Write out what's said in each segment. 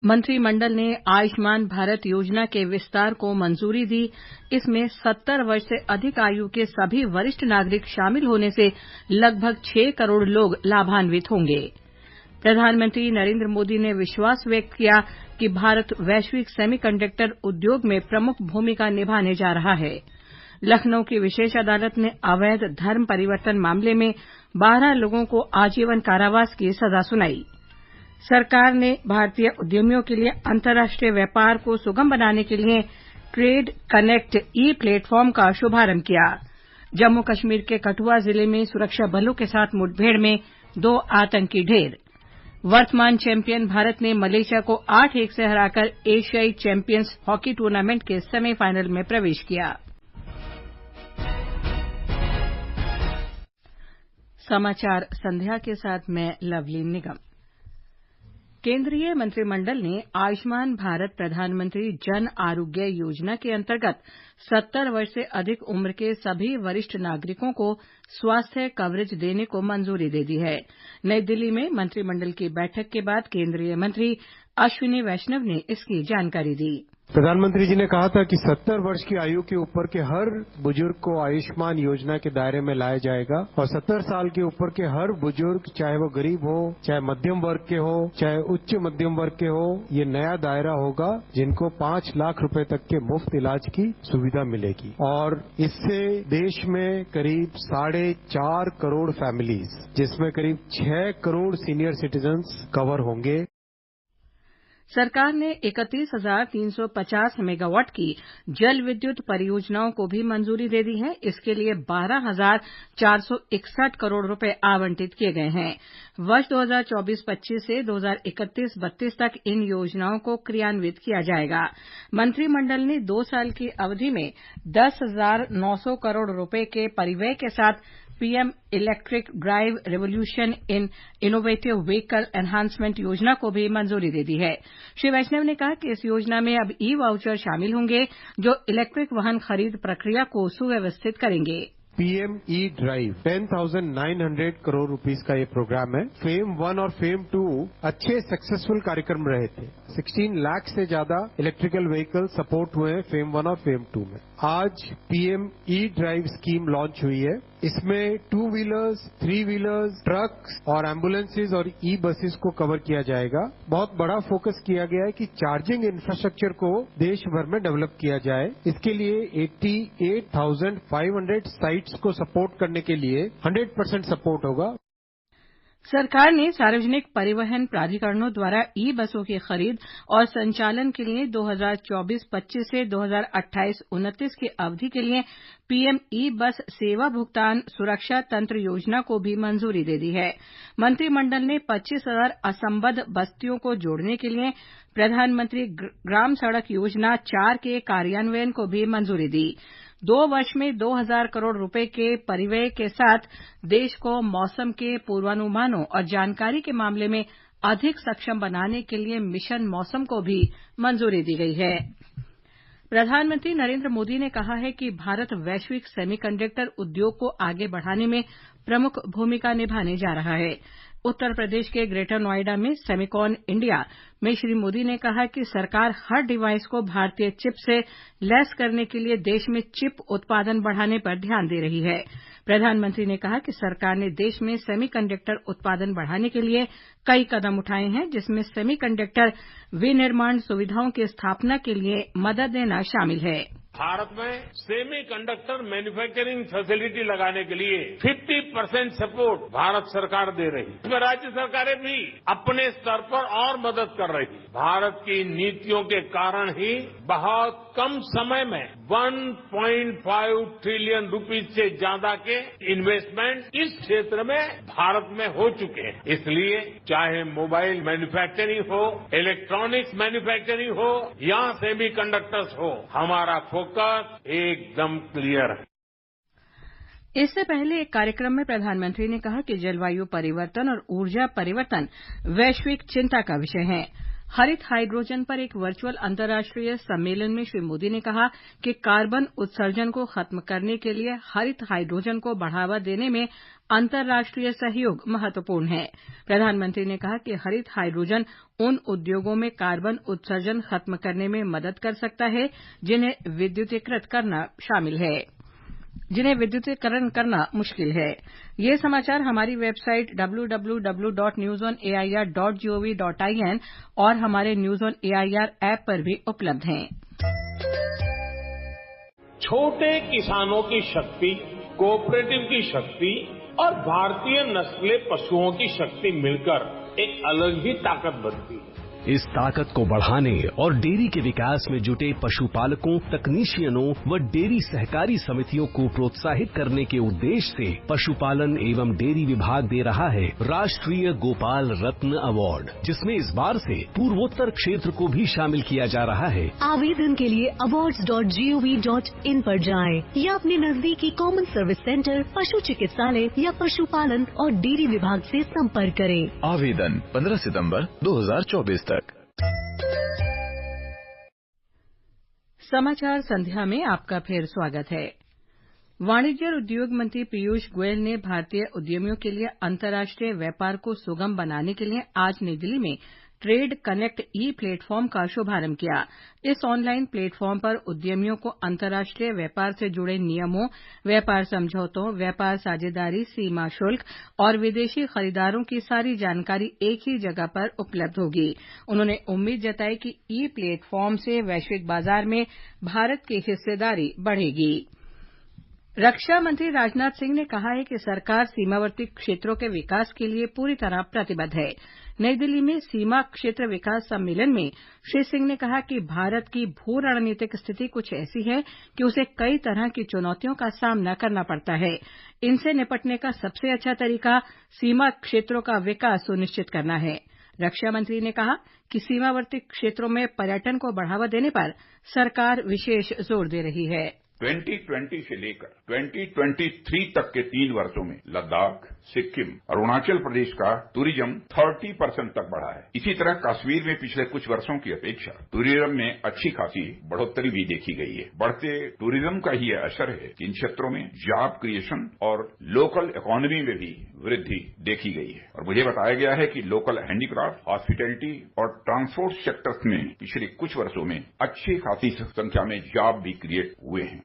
मंत्रिमंडल ने आयुष्मान भारत योजना के विस्तार को मंजूरी दी। इसमें 70 वर्ष से अधिक आयु के सभी वरिष्ठ नागरिक शामिल होने से लगभग 6 करोड़ लोग लाभान्वित होंगे। प्रधानमंत्री नरेंद्र मोदी ने विश्वास व्यक्त किया कि भारत वैश्विक सेमीकंडक्टर उद्योग में प्रमुख भूमिका निभाने जा रहा है। लखनऊ की विशेष अदालत ने अवैध धर्म परिवर्तन मामले में 12 लोगों को आजीवन कारावास की सजा सुनाई। सरकार ने भारतीय उद्यमियों के लिए अंतर्राष्ट्रीय व्यापार को सुगम बनाने के लिए ट्रेड कनेक्ट ई प्लेटफॉर्म का शुभारंभ किया। जम्मू कश्मीर के कठुआ जिले में सुरक्षा बलों के साथ मुठभेड़ में 2 आतंकी ढेर। वर्तमान चैंपियन भारत ने मलेशिया को 8-1 से हराकर एशियाई चैंपियंस हॉकी टूर्नामेंट के सेमीफाइनल में प्रवेश किया। समाचार संध्या के साथ मैं लवलीन निगम। केंद्रीय मंत्रिमंडल ने आयुष्मान भारत प्रधानमंत्री जन आरोग्य योजना के अंतर्गत 70 वर्ष से अधिक उम्र के सभी वरिष्ठ नागरिकों को स्वास्थ्य कवरेज देने को मंजूरी दे दी है। नई दिल्ली में मंत्रिमंडल की बैठक के बाद केंद्रीय मंत्री अश्विनी वैष्णव ने इसकी जानकारी दी। प्रधानमंत्री जी ने कहा था कि 70 वर्ष की आयु के ऊपर के हर बुजुर्ग को आयुष्मान योजना के दायरे में लाया जाएगा और 70 साल के ऊपर के हर बुजुर्ग, चाहे वो गरीब हो, चाहे मध्यम वर्ग के हो, चाहे उच्च मध्यम वर्ग के हो, ये नया दायरा होगा जिनको 5 लाख रुपए तक के मुफ्त इलाज की सुविधा मिलेगी। और इससे देश में करीब 4.5 करोड़ फैमिलीज, जिसमें करीब 6 करोड़ सीनियर सिटीजन्स कवर होंगे। सरकार ने 31,350 मेगावाट की जल विद्युत परियोजनाओं को भी मंजूरी दे दी है। इसके लिए 12,461 करोड़ रुपए आवंटित किए गए हैं। वर्ष 2024-25 से 2031-32 तक इन योजनाओं को क्रियान्वित किया जाएगा। मंत्रिमंडल ने 2 साल की अवधि में 10,900 करोड़ रुपए के परिव्यय के साथ PM electric drive revolution in innovative vehicle enhancement योजना को भी मंजूरी दे दी है। श्री वैष्णव ने कहा कि इस योजना में अब ई वाउचर शामिल होंगे जो इलेक्ट्रिक वाहन खरीद प्रक्रिया को सुव्यवस्थित करेंगे। PM E drive 10,900 crore rupees का ये प्रोग्राम है। फेम 1 और फेम 2 अच्छे सक्सेसफुल कार्यक्रम रहे थे। 16 लाख से ज्यादा इलेक्ट्रिकल व्हीकल सपोर्ट हुए हैं फेम 1 और फेम 2 में। आज PM E drive scheme launch हुई है। इसमें 2 व्हीलर्स, 3 व्हीलर्स, ट्रक्स और एम्बुलेंसेज और ई बसेस को कवर किया जाएगा। बहुत बड़ा फोकस किया गया है कि चार्जिंग इंफ्रास्ट्रक्चर को देश भर में डेवलप किया जाए। इसके लिए 88,500 साइट्स को सपोर्ट करने के लिए 100% सपोर्ट होगा। सरकार ने सार्वजनिक परिवहन प्राधिकरणों द्वारा ई बसों की खरीद और संचालन के लिए 2024-25 से 2028-29 की अवधि के लिए पीएम ई बस सेवा भुगतान सुरक्षा तंत्र योजना को भी मंजूरी दे दी है। मंत्रिमंडल ने 25,000 असंबद्ध बस्तियों को जोड़ने के लिए प्रधानमंत्री ग्राम सड़क योजना 4 के कार्यान्वयन को भी मंजूरी दी। 2 वर्ष में 2,000 करोड़ रुपए के परिव्यय के साथ देश को मौसम के पूर्वानुमानों और जानकारी के मामले में अधिक सक्षम बनाने के लिए मिशन मौसम को भी मंजूरी दी गई है। प्रधानमंत्री नरेंद्र मोदी ने कहा है कि भारत वैश्विक सेमीकंडक्टर उद्योग को आगे बढ़ाने में प्रमुख भूमिका निभाने जा रहा है। उत्तर प्रदेश के ग्रेटर नोएडा में सेमिकॉन इंडिया में श्री मोदी ने कहा कि सरकार हर डिवाइस को भारतीय चिप से लैस करने के लिए देश में चिप उत्पादन बढ़ाने पर ध्यान दे रही है। प्रधानमंत्री ने कहा कि सरकार ने देश में सेमीकंडक्टर उत्पादन बढ़ाने के लिए कई कदम उठाए हैं, जिसमें सेमीकंडक्टर विनिर्माण सुविधाओं की स्थापना के लिए मदद देना शामिल है। भारत में सेमीकंडक्टर मैन्युफैक्चरिंग फैसिलिटी लगाने के लिए 50% सपोर्ट भारत सरकार दे रही है। इसमें राज्य सरकारें भी अपने स्तर पर और मदद कर रही है। भारत की नीतियों के कारण ही बहुत कम समय में 1.5 ट्रिलियन रुपीज से ज्यादा के इन्वेस्टमेंट इस क्षेत्र में भारत में हो चुके हैं। इसलिए चाहे मोबाइल मैन्युफैक्चरिंग हो, इलेक्ट्रॉनिक्स मैन्युफैक्चरिंग हो या सेमीकंडक्टर्स हो, हमारा फोकस एकदम क्लियर है। इससे पहले एक कार्यक्रम में प्रधानमंत्री ने कहा कि जलवायु परिवर्तन और ऊर्जा परिवर्तन वैश्विक चिंता का विषय है। हरित हाइड्रोजन पर एक वर्चुअल अंतर्राष्ट्रीय सम्मेलन में श्री मोदी ने कहा कि कार्बन उत्सर्जन को खत्म करने के लिए हरित हाइड्रोजन को बढ़ावा देने में अंतर्राष्ट्रीय सहयोग महत्वपूर्ण है। प्रधानमंत्री ने कहा कि हरित हाइड्रोजन उन उद्योगों में कार्बन उत्सर्जन खत्म करने में मदद कर सकता है जिन्हें विद्युतीकरण करना मुश्किल है। ये समाचार हमारी वेबसाइट www.newsonair.gov.in और हमारे न्यूज ऑन एआईआर ऐप पर भी उपलब्ध हैं। छोटे किसानों की शक्ति, कोऑपरेटिव की शक्ति और भारतीय नस्ले पशुओं की शक्ति मिलकर एक अलग ही ताकत बनती है। इस ताकत को बढ़ाने और डेयरी के विकास में जुटे पशुपालकों, तकनीशियनों व डेयरी सहकारी समितियों को प्रोत्साहित करने के उद्देश्य से पशुपालन एवं डेयरी विभाग दे रहा है राष्ट्रीय गोपाल रत्न अवार्ड, जिसमें इस बार से पूर्वोत्तर क्षेत्र को भी शामिल किया जा रहा है। आवेदन के लिए awards.gov.in पर जाएं या अपने नजदीकी कॉमन सर्विस सेंटर, पशु चिकित्सालय या पशुपालन और डेयरी विभाग से संपर्क करें। आवेदन 15 सितंबर 2024 तक। समाचार संध्या में आपका फिर स्वागत है। वाणिज्य और उद्योग मंत्री पीयूष गोयल ने भारतीय उद्यमियों के लिए अंतर्राष्ट्रीय व्यापार को सुगम बनाने के लिए आज नई दिल्ली में ट्रेड कनेक्ट ई प्लेटफॉर्म का शुभारंभ किया। इस ऑनलाइन प्लेटफॉर्म पर उद्यमियों को अंतर्राष्ट्रीय व्यापार से जुड़े नियमों, व्यापार समझौतों, व्यापार साझेदारी, सीमा शुल्क और विदेशी खरीदारों की सारी जानकारी एक ही जगह पर उपलब्ध होगी। उन्होंने उम्मीद जताई कि ई प्लेटफॉर्म से वैश्विक बाजार में भारत की हिस्सेदारी बढ़ेगी। रक्षा मंत्री राजनाथ सिंह ने कहा है कि सरकार सीमावर्ती क्षेत्रों के विकास के लिए पूरी तरह प्रतिबद्ध है। नई दिल्ली में सीमा क्षेत्र विकास सम्मेलन में श्री सिंह ने कहा कि भारत की भू रणनीतिक स्थिति कुछ ऐसी है कि उसे कई तरह की चुनौतियों का सामना करना पड़ता है। इनसे निपटने का सबसे अच्छा तरीका सीमा क्षेत्रों का विकास सुनिश्चित करना है। रक्षा मंत्री ने कहा कि सीमावर्ती क्षेत्रों में पर्यटन को बढ़ावा देने पर सरकार विशेष जोर दे रही है। 2020 से लेकर 2023 तक के 3 वर्षों में लद्दाख, सिक्किम, अरुणाचल प्रदेश का टूरिज्म 30% तक बढ़ा है। इसी तरह कश्मीर में पिछले कुछ वर्षों की अपेक्षा टूरिज्म में अच्छी खासी बढ़ोतरी भी देखी गई है। बढ़ते टूरिज्म का ही असर है कि इन क्षेत्रों में जॉब क्रिएशन और लोकल इकोनॉमी में भी वृद्धि देखी गई है। और मुझे बताया गया है कि लोकल हैंडीक्राफ्ट, हॉस्पिटैलिटी और ट्रांसपोर्ट सेक्टर्स में पिछले कुछ वर्षों में अच्छी खासी संख्या में जॉब भी क्रिएट हुए हैं।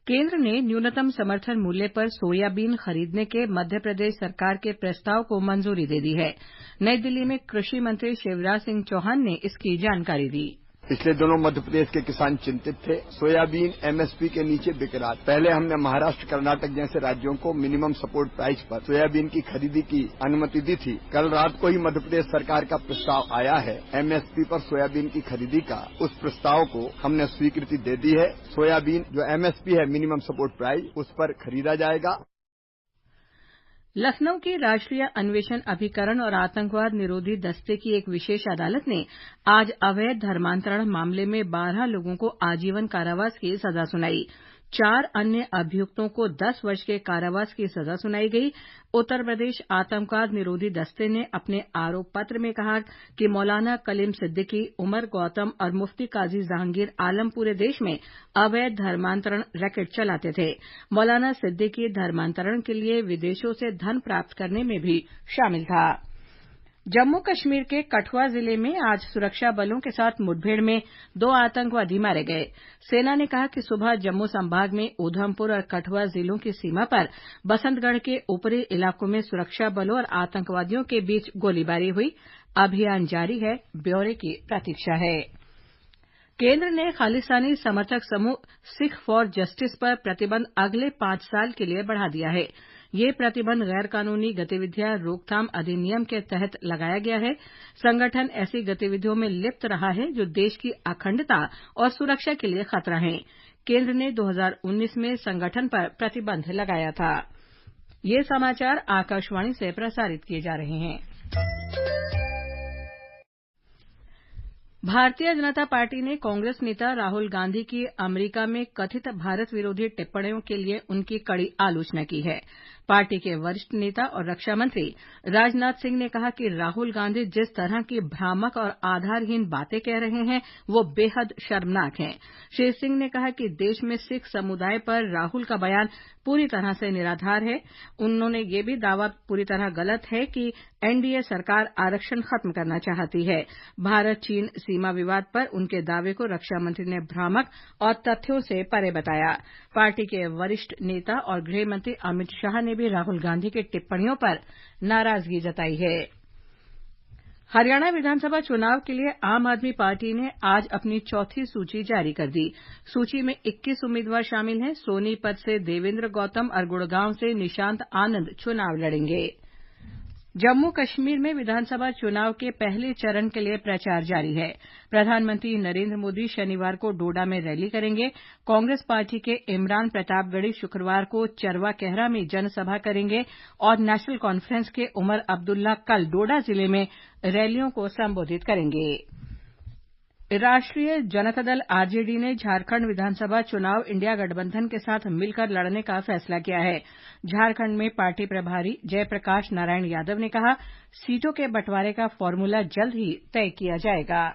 केंद्र ने न्यूनतम समर्थन मूल्य पर सोयाबीन खरीदने के मध्य प्रदेश सरकार के प्रस्ताव को मंजूरी दे दी है। नई दिल्ली में कृषि मंत्री शिवराज सिंह चौहान ने इसकी जानकारी दी। पिछले दिनों मध्य प्रदेश के किसान चिंतित थे। सोयाबीन एमएसपी के नीचे बिक रहा। पहले हमने महाराष्ट्र, कर्नाटक जैसे राज्यों को मिनिमम सपोर्ट प्राइस पर सोयाबीन की खरीदी की अनुमति दी थी। कल रात को ही मध्य प्रदेश सरकार का प्रस्ताव आया है एमएसपी पर सोयाबीन की खरीदी का। उस प्रस्ताव को हमने स्वीकृति दे दी है। सोयाबीन जो एमएसपी है, मिनिमम सपोर्ट प्राइस, उस पर खरीदा जाएगा। लखनऊ की राष्ट्रीय अन्वेषण अभिकरण और आतंकवाद निरोधी दस्ते की एक विशेष अदालत ने आज अवैध धर्मांतरण मामले में 12 लोगों को आजीवन कारावास की सजा सुनाई। 4 अन्य अभियुक्तों को 10 वर्ष के कारावास की सजा सुनाई गई। उत्तर प्रदेश आतंकवाद निरोधी दस्ते ने अपने आरोप पत्र में कहा कि मौलाना कलीम सिद्दीकी, उमर गौतम और मुफ्ती काजी जहांगीर आलम पूरे देश में अवैध धर्मांतरण रैकेट चलाते थे। मौलाना सिद्दीकी धर्मांतरण के लिए विदेशों से धन प्राप्त करने में भी शामिल था। जम्मू कश्मीर के कठुआ जिले में आज सुरक्षा बलों के साथ मुठभेड़ में 2 आतंकवादी मारे गए। सेना ने कहा कि सुबह जम्मू संभाग में उधमपुर और कठुआ जिलों की सीमा पर बसंतगढ़ के ऊपरी इलाकों में सुरक्षा बलों और आतंकवादियों के बीच गोलीबारी हुई। अभियान जारी है, ब्यौरे की प्रतीक्षा है। केंद्र ने खालिस्तानी समर्थक समूह सिख फॉर जस्टिस पर प्रतिबंध अगले 5 साल के लिए बढ़ा दिया है। ये प्रतिबंध गैर कानूनी गतिविधियां रोकथाम अधिनियम के तहत लगाया गया है। संगठन ऐसी गतिविधियों में लिप्त रहा है जो देश की अखंडता और सुरक्षा के लिए खतरा है। केंद्र ने 2019 में संगठन पर प्रतिबंध लगाया था। ये समाचार आकाशवाणी से प्रसारित किए जा रहे हैं। भारतीय जनता पार्टी ने कांग्रेस नेता राहुल गांधी की अमेरिका में कथित भारत विरोधी टिप्पणियों के लिए उनकी कड़ी आलोचना की है। पार्टी के वरिष्ठ नेता और रक्षा मंत्री राजनाथ सिंह ने कहा कि राहुल गांधी जिस तरह की भ्रामक और आधारहीन बातें कह रहे हैं वो बेहद शर्मनाक हैं। श्री सिंह ने कहा कि देश में सिख समुदाय पर राहुल का बयान पूरी तरह से निराधार है। उन्होंने ये भी दावा पूरी तरह गलत है कि एनडीए सरकार आरक्षण खत्म करना चाहती है। भारत चीन सीमा विवाद पर उनके दावे को रक्षा मंत्री ने भ्रामक और तथ्यों से परे बताया। पार्टी के वरिष्ठ नेता और गृह मंत्री अमित शाह ने भी राहुल गांधी की टिप्पणियों पर नाराजगी जताई है। हरियाणा विधानसभा चुनाव के लिए आम आदमी पार्टी ने आज अपनी चौथी सूची जारी कर दी। सूची में 21 उम्मीदवार शामिल हैं। सोनीपत से देवेंद्र गौतम और गुड़गांव से निशांत आनंद चुनाव लड़ेंगे। जम्मू कश्मीर में विधानसभा चुनाव के पहले चरण के लिए प्रचार जारी है। प्रधानमंत्री नरेंद्र मोदी शनिवार को डोडा में रैली करेंगे। कांग्रेस पार्टी के इमरान प्रतापगढ़ी शुक्रवार को चरवा कहरा में जनसभा करेंगे और नेशनल कॉन्फ्रेंस के उमर अब्दुल्ला कल डोडा जिले में रैलियों को संबोधित करेंगे। राष्ट्रीय जनता दल आरजेडी ने झारखंड विधानसभा चुनाव इंडिया गठबंधन के साथ मिलकर लड़ने का फैसला किया है। झारखंड में पार्टी प्रभारी जयप्रकाश नारायण यादव ने कहा, सीटों के बंटवारे का फॉर्मूला जल्द ही तय किया जाएगा।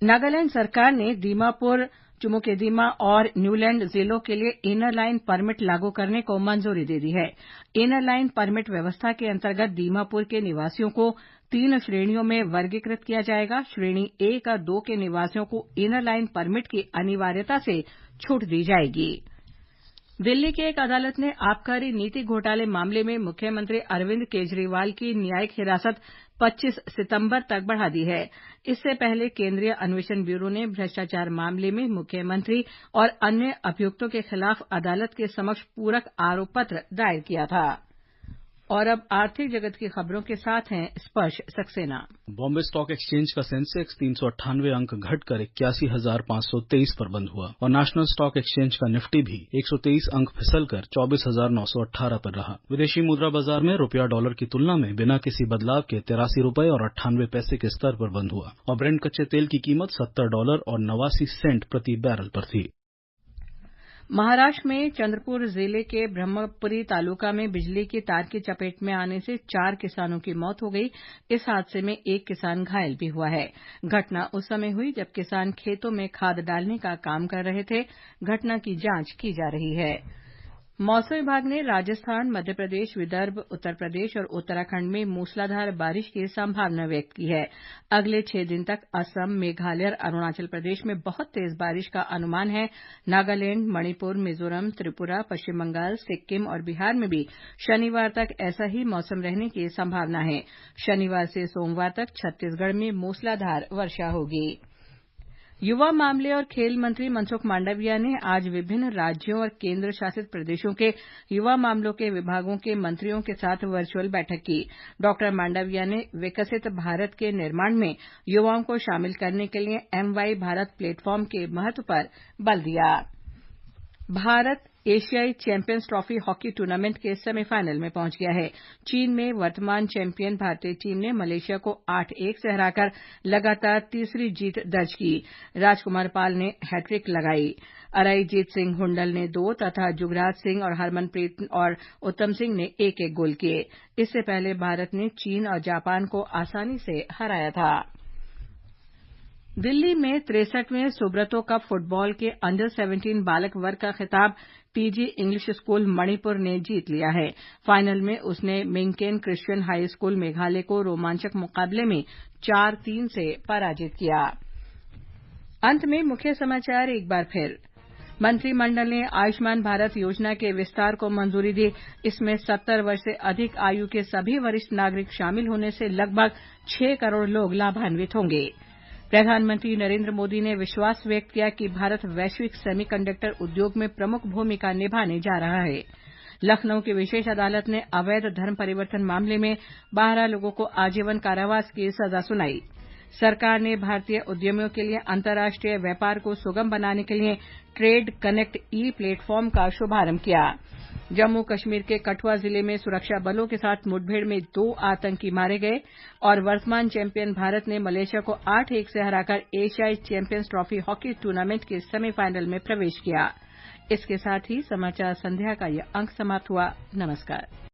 नागालैंड सरकार ने दीमापुर, चुमोकेदीमा और न्यूलैंड जिलों के लिए इनर लाइन परमिट लागू करने को मंजूरी दे दी है। इनर लाइन परमिट व्यवस्था के अंतर्गत दीमापुर के निवासियों को 3 श्रेणियों में वर्गीकृत किया जाएगा। श्रेणी 1 और 2 के निवासियों को इनर लाइन परमिट की अनिवार्यता से छूट दी जाएगी। दिल्ली की एक अदालत ने आबकारी नीति घोटाले मामले में मुख्यमंत्री अरविंद केजरीवाल की न्यायिक हिरासत 25 सितंबर तक बढ़ा दी है। इससे पहले केंद्रीय अन्वेषण ब्यूरो ने भ्रष्टाचार मामले में मुख्यमंत्री और अन्य अभियुक्तों के खिलाफ अदालत के समक्ष पूरक आरोप पत्र दायर किया था। और अब आर्थिक जगत की खबरों के साथ हैं स्पर्श सक्सेना। बॉम्बे स्टॉक एक्सचेंज का सेंसेक्स 398 अंक घटकर 81,523 पर बंद हुआ और नेशनल स्टॉक एक्सचेंज का निफ्टी भी 123 अंक फिसलकर 24,918 पर रहा। विदेशी मुद्रा बाजार में रुपया डॉलर की तुलना में बिना किसी बदलाव के 83 रुपए और 98 पैसे के स्तर पर बंद हुआ और ब्रेंट कच्चे तेल की कीमत $70 और 89 सेंट प्रति बैरल पर थी। महाराष्ट्र में चंद्रपुर जिले के ब्रह्मपुरी तालुका में बिजली की तार की चपेट में आने से 4 किसानों की मौत हो गई। इस हादसे में 1 किसान घायल भी हुआ है। घटना उस समय हुई जब किसान खेतों में खाद डालने का काम कर रहे थे। घटना की जांच की जा रही है। मौसम विभाग ने राजस्थान, मध्य प्रदेश, विदर्भ, उत्तर प्रदेश और उत्तराखंड में मूसलाधार बारिश की संभावना व्यक्त की है। अगले 6 दिन तक असम, मेघालय और अरुणाचल प्रदेश में बहुत तेज बारिश का अनुमान है। नागालैंड, मणिपुर, मिजोरम, त्रिपुरा, पश्चिम बंगाल, सिक्किम और बिहार में भी शनिवार तक ऐसा ही मौसम रहने की संभावना है। शनिवार से सोमवार तक छत्तीसगढ़ में मूसलाधार वर्षा होगी। युवा मामले और खेल मंत्री मनसुख मांडविया ने आज विभिन्न राज्यों और केंद्र शासित प्रदेशों के युवा मामलों के विभागों के मंत्रियों के साथ वर्चुअल बैठक की। डॉक्टर मांडविया ने विकसित भारत के निर्माण में युवाओं को शामिल करने के लिए MY भारत प्लेटफॉर्म के महत्व पर बल दिया। भारत एशियाई चैंपियंस ट्रॉफी हॉकी टूर्नामेंट के सेमीफाइनल में पहुंच गया है। चीन में वर्तमान चैंपियन भारतीय टीम ने मलेशिया को 8-1 से हराकर लगातार तीसरी जीत दर्ज की। राजकुमार पाल ने हैट्रिक लगाई। अराईजीत सिंह हुंडल ने 2 तथा जुगराज सिंह और हरमनप्रीत और उत्तम सिंह ने 1-1 गोल किए। इससे पहले भारत ने चीन और जापान को आसानी से हराया था। दिल्ली में 63वें सुब्रतो कप फुटबॉल के अंडर 17 बालक वर्ग का खिताब टीजी इंग्लिश स्कूल मणिपुर ने जीत लिया है। फाइनल में उसने मिंकेन क्रिश्चियन हाई स्कूल मेघालय को रोमांचक मुकाबले में 4-3 से पराजित किया। अंत में मुख्य समाचार एक बार फिर। मंत्रिमंडल ने आयुष्मान भारत योजना के विस्तार को मंजूरी दी। इसमें 70 वर्ष से अधिक आयु के सभी वरिष्ठ नागरिक शामिल होने से लगभग 6 करोड़ लोग लाभान्वित होंगे। प्रधानमंत्री नरेंद्र मोदी ने विश्वास व्यक्त किया कि भारत वैश्विक सेमीकंडक्टर उद्योग में प्रमुख भूमिका निभाने जा रहा है। लखनऊ की विशेष अदालत ने अवैध धर्म परिवर्तन मामले में 12 लोगों को आजीवन कारावास की सजा सुनाई। सरकार ने भारतीय उद्यमियों के लिए अंतर्राष्ट्रीय व्यापार को सुगम बनाने के लिए ट्रेड कनेक्ट ई प्लेटफॉर्म का शुभारंभ किया। जम्मू कश्मीर के कठुआ जिले में सुरक्षा बलों के साथ मुठभेड़ में 2 आतंकी मारे गए और वर्तमान चैंपियन भारत ने मलेशिया को 8-1 से हराकर एशियाई चैंपियंस ट्रॉफी हॉकी टूर्नामेंट के सेमीफाइनल में प्रवेश किया। इसके साथ ही समाचार संध्या का यह अंक समाप्त हुआ। नमस्कार।